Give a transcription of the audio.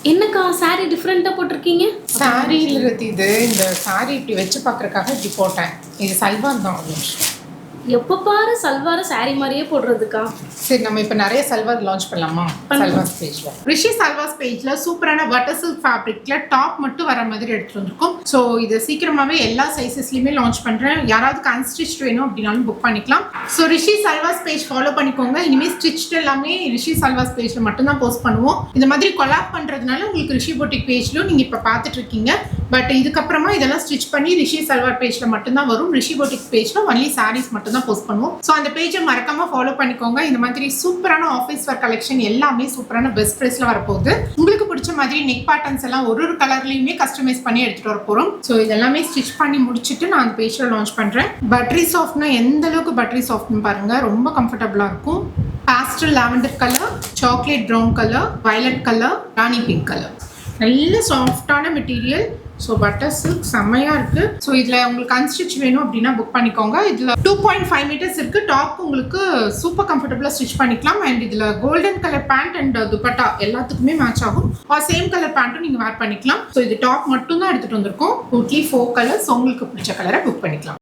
என்னக்கா சாரி டிஃப்ரெண்டா போட்டிருக்கீங்க? சாரிங்கிறது இது இந்த சாரி இப்படி வச்சு பார்க்கறதுக்காக இப்படி போட்டேன். இது சல்வார் தான். ஒரு நிமிஷம். எப்போ பாரு சல்வார சாரி மாதிரியே போடுறதுக்கா? சரி, நம்ம இப்போ நிறைய சல்வார் லான்ச் பண்ணலாமா? சல்வார் பேஜ்ல ரிஷி சல்வார் பேஜ்ல சூப்பரான பட்டர் சில்க் ஃபேப்ரிக்ல டாப் மட்டும் வர மாதிரி எடுத்துட்டு வந்திருக்கோம். ஸோ இது சீக்கிரமாவே எல்லா சைஸஸ்லயுமே லான்ச் பண்றேன். யாராவது அன்ஸ்டிச் வேணும் அப்படின்னாலும் புக் பண்ணிக்கலாம். ஸோ ரிஷி சல்வார் பேஜ் ஃபாலோ பண்ணிக்கோங்க. இனிமேல் ஸ்டிச் எல்லாமே ரிஷி சல்வார் பேஜ்ல மட்டும் தான் போஸ்ட் பண்ணுவோம். இந்த மாதிரி கொலாப் பண்றதுனால உங்களுக்கு ரிஷி பொட்டிக் பேஜ்லயும் நீங்க இப்ப பார்த்துட்டு இருக்கீங்க. பட் இதுக்கப்புறமா இதெல்லாம் ஸ்டிச் பண்ணி ரிஷி சல்வார் பேஜ்ல மட்டும் தான் வரும். ரிஷி பொட்டிக் பேஜ்ல ஒன்லி சாரீஸ் மட்டும் தான் போஸ்ட் பண்ணுவோம். ஸோ அந்த பேஜை மறக்காம ஃபாலோ பண்ணிக்கோங்க. இந்த மாதிரி சூப்பரான ஆஃபீஸ் வேர் கலெக்ஷன் எல்லாமே சூப்பரான பெஸ்ட் பிரைஸ்ல வரப்போகுது. உங்களுக்கு பிடிச்ச மாதிரி நெக் பேட்டர்ன்ஸ் எல்லாம் ஒரு கலர்லயுமே கஸ்டமைஸ் பண்ணி எடுத்துட்டு வர போறோம். ஸோ இதெல்லாமே ஸ்டிச் பண்ணி முடிச்சுட்டு நான் அந்த பேஜ்ல லான்ச் பண்றேன். பட்டரி சாஃப்ட்னா எந்த அளவுக்கு பட்டரி சாஃப்ட்னு பாருங்க, ரொம்ப கம்ஃபர்டபுளா இருக்கும். Pastel lavender colour, chocolate brown colour, violet colour, rani pink colour, நல்ல சாஃப்டான மெட்டீரியல். ஸோ பட்டர் சில்க் செம்மையா இருக்கு. ஸோ இதுல உங்களுக்கு அன்ஸ்டிச் வேணும் அப்படின்னா புக் பண்ணிக்கோங்க. இதுல 2.5 மீட்டர்ஸ் இருக்கு. டாப் உங்களுக்கு சூப்பர் கம்ஃபர்டபுளா ஸ்டிச் பண்ணிக்கலாம். அண்ட் இதுல golden colour band and dupatta எல்லாத்துக்குமே மேட்ச் ஆகும். சேம் கலர் பேண்ட்டும் நீங்க வேர் பண்ணிக்கலாம். ஸோ இது டாப் மட்டும் தான் எடுத்துட்டு வந்திருக்கோம். Totally 4 colours. உங்களுக்கு பிடிச்ச கலரை புக் பண்ணிக்கலாம்.